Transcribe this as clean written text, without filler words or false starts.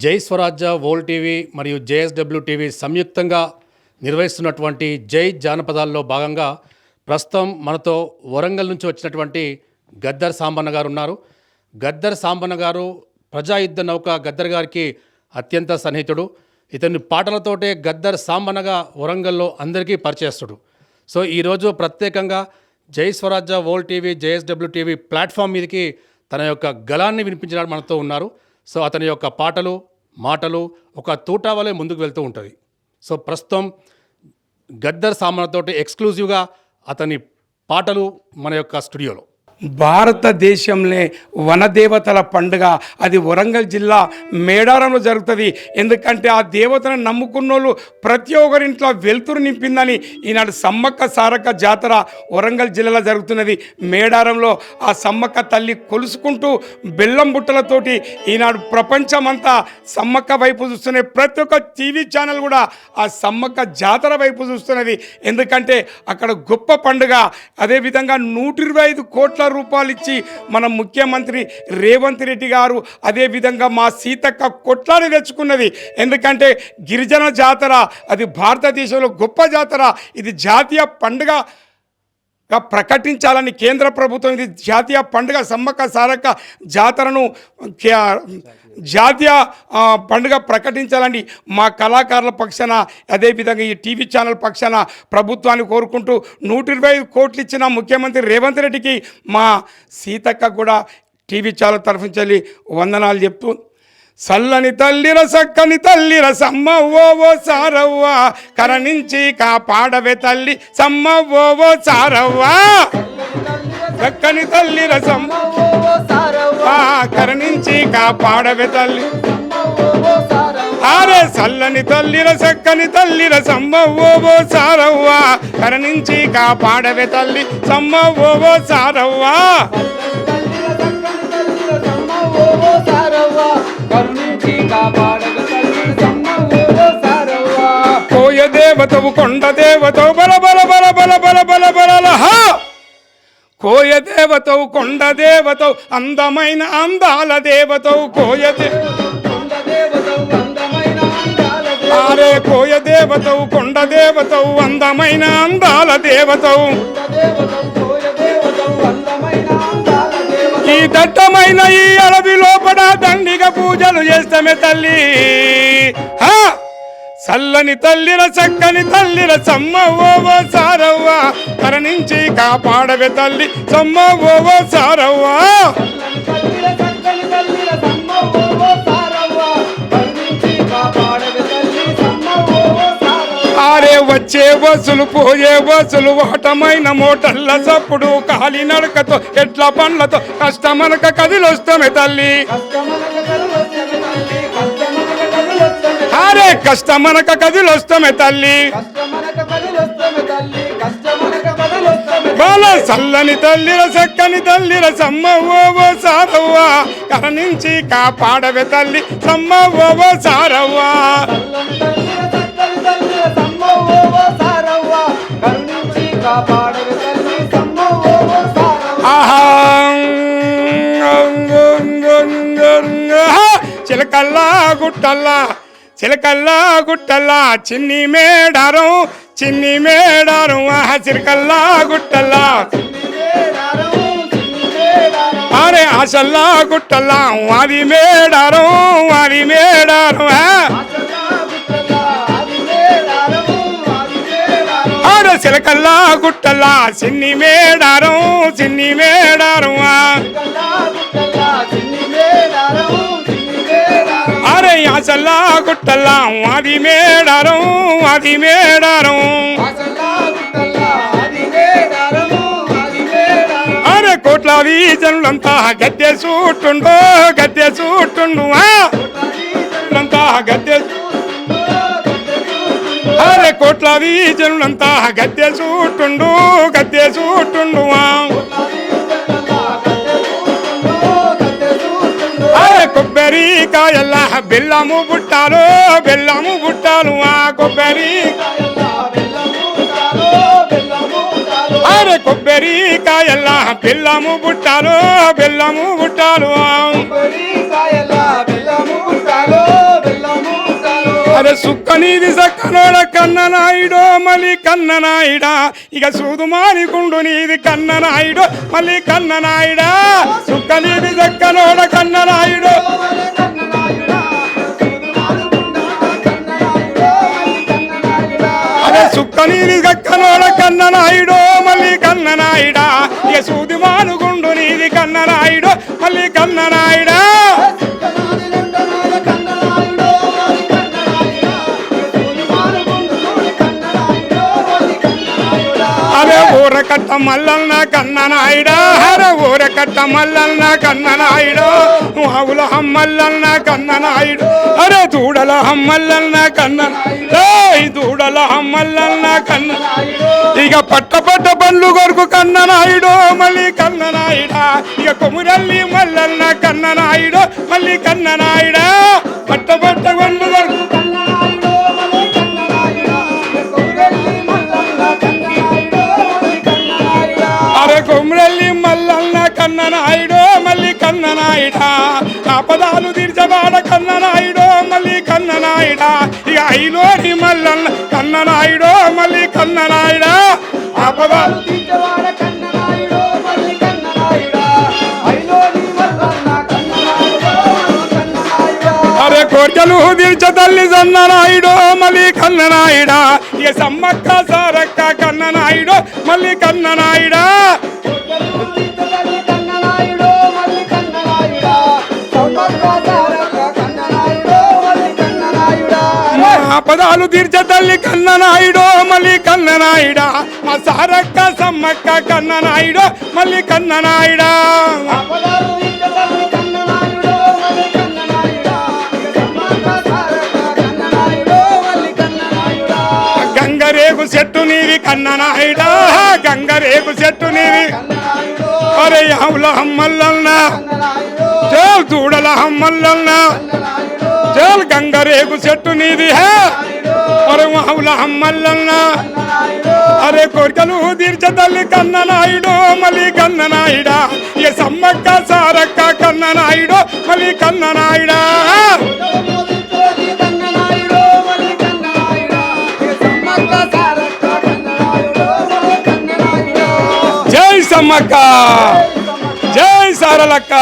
జై స్వరాజ్య world TV మరియు JSW TV సంయుక్తంగా నిర్వహిస్తున్నటువంటి జై జానపదాల్లో భాగంగా ప్రస్తుతం మనతో వరంగల్ నుంచి వచ్చినటువంటి గద్దర్ సాంబన్న గారు ఉన్నారు. గద్దర్ సాంబన్న గారు ప్రజాయుద్ధ నౌక గద్దర్ గారికి అత్యంత సన్నిహితుడు. ఇతని పాటలతోటే గద్దర్ సాంబన్నగా వరంగల్లో అందరికీ పరిచయస్తుడు. సో ఈరోజు ప్రత్యేకంగా జై స్వరాజ్య world TV JSW TV platform మీదకి తన యొక్క గళాన్ని వినిపించడానికి మనతో ఉన్నారు. సో అతని యొక్క పాటలు మాటలు ఒక తూటా వలె ముందుకు వెళ్తూ ఉంటుంది. సో ప్రస్తుతం గద్దర్ సాంబన్నతోటి ఎక్స్క్లూజివ్గా అతని పాటలు మన యొక్క స్టూడియోలో. భారతదేశంలో వనదేవతల పండుగ అది వరంగల్ జిల్లా మేడారంలో జరుగుతుంది. ఎందుకంటే ఆ దేవతను నమ్ముకున్నోళ్ళు ప్రతి ఒక్కరింట్లో వెలుతురు నింపిందని ఈనాడు సమ్మక్క సారక్క జాతర వరంగల్ జిల్లాలో జరుగుతున్నది. మేడారంలో ఆ సమ్మక్క తల్లి కొలుసుకుంటూ బెల్లం బుట్టలతోటి ఈనాడు ప్రపంచమంతా సమ్మక్క వైపు చూస్తున్నది. ప్రతి ఒక్క టీవీ ఛానల్ కూడా ఆ సమ్మక్క జాతర వైపు చూస్తున్నది. ఎందుకంటే అక్కడ గొప్ప పండుగ. అదేవిధంగా 125 కోట్ల రూపాయలు ఇచ్చి మన ముఖ్యమంత్రి రేవంత్ రెడ్డి గారు అదేవిధంగా మా సీతక్క కొట్లాని తెచ్చుకున్నది. ఎందుకంటే గిరిజన జాతర అది భారతదేశంలో గొప్ప జాతర. ఇది జాతీయ పండుగగా ప్రకటించాలని కేంద్ర ప్రభుత్వం ఇది జాతీయ పండుగ సమ్మక్క సారక్క జాతరను జాతీయ పండుగ ప్రకటించాలని మా కళాకారుల పక్షాన అదేవిధంగా ఈ టీవీ ఛానల్ పక్షాన ప్రభుత్వాన్ని కోరుకుంటూ 125 కోట్లు ఇచ్చిన ముఖ్యమంత్రి రేవంత్ రెడ్డికి మా సీతక్క కూడా టీవీ ఛానల్ తరఫు నుంచి వందనాలు చెప్తూ, సల్లని తల్లిర సక్కని తల్లిర సమ్మవ్వో సారవ్వ కరణించి కాపాడవే తల్లి సమ్మవ్వో సారవ్వ సక్కని తల్లిర సమ్మవ్వో సారవ్వ కరణించి కాపాడవే తల్లి ఆరే సల్లని తల్లిర సక్కని తల్లిర సమ్మవ్వో సారవ్వ కరణించి కాపాడవే తల్లి సమ్మవ్వో సారవ్వ కోయ దేవతవు కొండ దేవతవు బల బల బల బల బల బల బల కోయ దేవతవు కొండ దేవతవు అందమైన అందాల దేవతవు కోయ ఆరే కోయ దేవతవు కొండ దేవతవు అందమైన అందాల దేవతవు ఈ దట్టమైన ఈ అడవి లోపల దండిగా పూజలు చేస్తామే తల్లి. సల్లని తల్లిర చక్కని తల్లిర సమ్మవ్వో సారవ్వ కరణించి కాపాడవే తల్లి సమ్మవ్వో సారవ్వ ఆరే వచ్చే బస్సులు పోయే బస్సులు వాటమైన మోటల్ల చప్పుడు కాలి నడకతో ఎట్ల పండ్లతో కష్టమనక కదిలొస్తామే తల్లి ఆరే కష్టమనక కదిలొస్తామే తల్లి బాల సల్లని తల్లిర చక్కని తల్లిర సమ్మవ్వో సారవ్వ కరణించి కాపాడవే తల్లి సమ్మవ్వో సారవ్వ చిలకల్లా గుట్టల్లా చిలకల్లా గుట్టల్లా చిన్ని మేడారం చిలకల్లా గుట్టల్లా అరే ఆశల్లా గుట్టల్లా వారి మేడారం చిలకల్లా గుట్టల్లా చిన్ని మేడారం అరే ఆశల్లా గుట్టల్లా వారి మేడారం అరే కోట్లాది జనులంతా గద్దె చూట్టుండు అంతా గద్దె అరే కోట్లాది జనులంతా గద్దె చూట్టుండు అరే కొబ్బరికాయల్లా బెల్లము బుట్టాలు అరే కొబ్బరికాయల్లా బెల్లము బుట్టాలు సుక్కనీది సక్కనోడ కన్ననాయుడో మళ్ళీ కన్ననాయుడా ఇక సూదుమాని గుండు నీది కన్ననాయుడో మళ్ళీ కన్ననాయుడా సుక్కనీది సక్కనోడ కన్ననాయుడో అదే సుక్కనీది సక్కనోడ కన్ననాయుడో మళ్ళీ కన్ననాయుడా ఇక సూదుమాను గుండు నీది కన్ననాయుడో మళ్ళీ కన్ననాయుడా అరే ఊరకట్ట మల్లన్న కన్ననాయుడా అరే ఊరకట్ట మల్లన్న కన్ననాయుడు ఆవుల హమ్మల్లన్న కన్ననాయుడు అరే దూడల హమ్మల్లన్న కన్ననాయుడు దూడల హమ్మల్లన్న కన్ననాయుడు ఇక పట్ట బండ్లు కొరకు కన్ననాయుడు మళ్ళీ కన్ననాయుడా ఇక కొమురల్లి మల్లన్న కన్ననాయుడు మళ్ళీ కన్ననాయుడా పట్ట బండ్లు కొరకు అరే కొమురల్లి మల్లన్న కన్ననాయుడు మళ్ళీ కన్ననాయుడా ఆపదాలు తీర్చబాడ కన్ననాయుడు మళ్ళీ కన్ననాయుడా ఇక ఐలోని మల్లన్న కన్ననాయుడు మళ్ళీ కన్ననాయుడా ఆపదాలు తీర్చబాడ కన్ననాయుడు మళ్ళీ కన్ననాయుడా ఐలోని మల్లన్న కన్ననాయుడు అరే కోర్కెలు తీర్చ తల్లి సన్ననాయుడు మళ్ళీ కన్ననాయుడా ఇక సమ్మక్క సారక్క కన్ననాయుడు మళ్ళీ కన్ననాయుడా ఆపదాలు తీర్చ తల్లి కన్ననాయుడు మళ్ళీ కన్ననాయుడా మా సారక్క సమ్మక్క కన్ననాయుడు మళ్ళీ కన్ననాయుడా గంగరేగు చెట్టు నీది కన్ననాయుడా గంగరేగు చెట్టు నీది అరే ఆవుల హమ్మల్లన్న చల్ దూడల హమ్మల్లన్న చల్ గంగరేగు చెట్టు నీది హే అరే ఆవుల హమ్మల్లన్న అరే కోరికలు తీర్చ తల్లి కన్ననాయుడు మళ్ళీ కన్ననాయుడా ఇక సమ్మక్క సారక్క కన్ననాయుడు మళ్ళీ కన్ననాయుడా జై సమ్మక్క జై సారలక్క